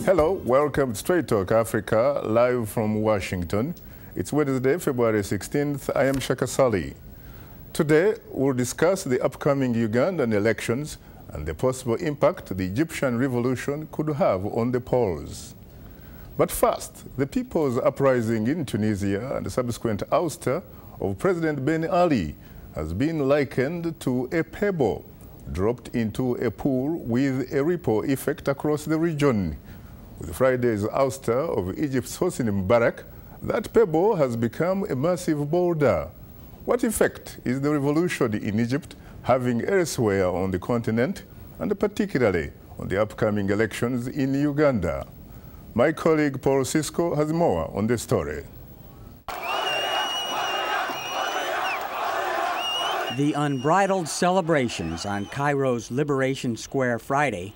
Hello, welcome to Straight Talk Africa, live from Washington. It's Wednesday, February 16th. I am Shaka Ssali. Today, we'll discuss the upcoming Ugandan elections and the possible impact the Egyptian revolution could have on the polls. But first, the people's uprising in Tunisia and the subsequent ouster of President Ben Ali has been likened to a pebble dropped into a pool with a ripple effect across the region. With Friday's ouster of Egypt's Hosni Mubarak, that pebble has become a massive boulder. What effect is the revolution in Egypt having elsewhere on the continent, and particularly on the upcoming elections in Uganda? My colleague Paul Cisco has more on this story. The unbridled celebrations on Cairo's Liberation Square Friday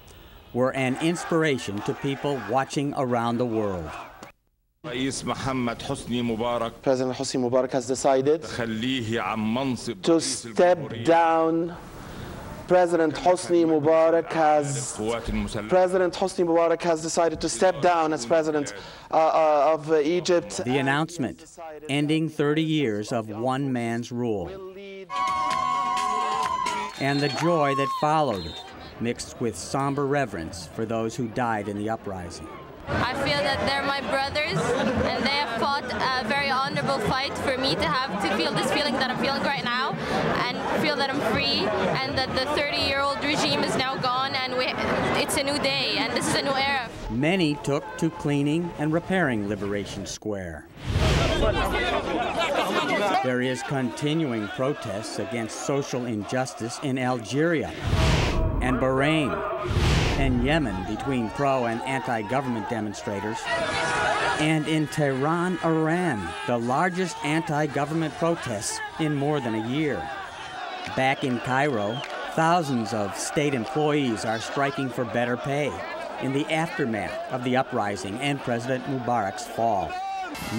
were an inspiration to people watching around the world. President Hosni Mubarak has decided to step down. President Hosni Mubarak has decided to step down as president of Egypt. The announcement, ending 30 years of one man's rule. And the joy that followed, mixed with somber reverence for those who died in the uprising. I feel that they're my brothers, and they have fought a very honorable fight for me to feel this feeling that I'm feeling right now, and feel that I'm free, and that the 30-year-old regime is now gone, and it's a new day, and this is a new era. Many took to cleaning and repairing Liberation Square. There is continuing protests against social injustice in Algeria and Bahrain and Yemen between pro and anti-government demonstrators, and in Tehran, Iran, the largest anti-government protests in more than a year. Back in Cairo, thousands of state employees are striking for better pay in the aftermath of the uprising and President Mubarak's fall.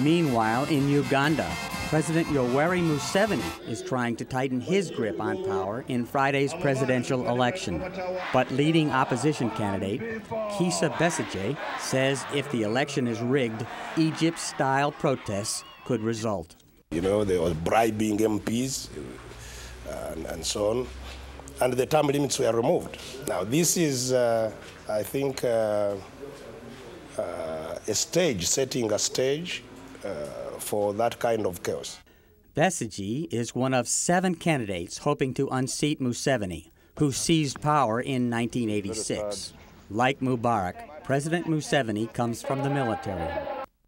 Meanwhile, in Uganda, President Yoweri Museveni is trying to tighten his grip on power in Friday's presidential election. But leading opposition candidate Kizza Besigye says if the election is rigged, Egypt-style protests could result. You know, there was bribing MPs and so on, and the term limits were removed. Now, this is, I think, setting a stage for that kind of chaos. Besigye is one of 7 candidates hoping to unseat Museveni, who seized power in 1986. Like Mubarak, President Museveni comes from the military.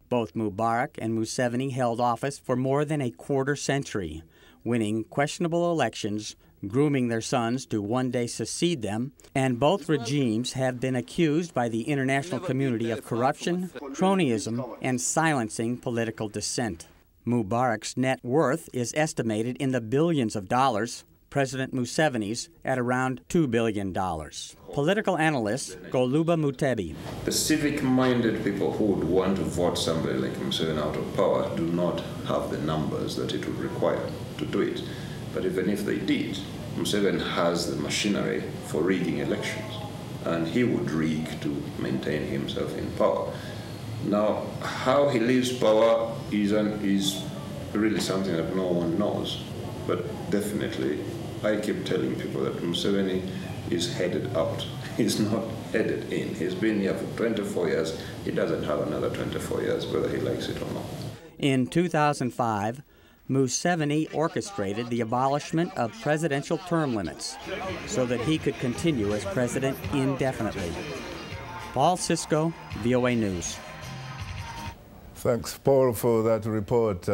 Both Mubarak and Museveni held office for more than a quarter-century, winning questionable elections, grooming their sons to one day succeed them, and both regimes have been accused by the international community of corruption, cronyism, and silencing political dissent. Mubarak's net worth is estimated in the billions of dollars, President Museveni's at around $2 billion. Political analyst Goluba Mutebi. The civic-minded people who would want to vote somebody like Museveni out of power do not have the numbers that it would require to do it. But even if they did, Museveni has the machinery for rigging elections, and he would rig to maintain himself in power. Now, how he leaves power is really something that no one knows. But definitely, I keep telling people that Museveni is headed out. He's not headed in. He's been here for 24 years. He doesn't have another 24 years, whether he likes it or not. In 2005, Museveni orchestrated the abolishment of presidential term limits so that he could continue as president indefinitely. Paul Cisco, VOA News. Thanks, Paul, for that report.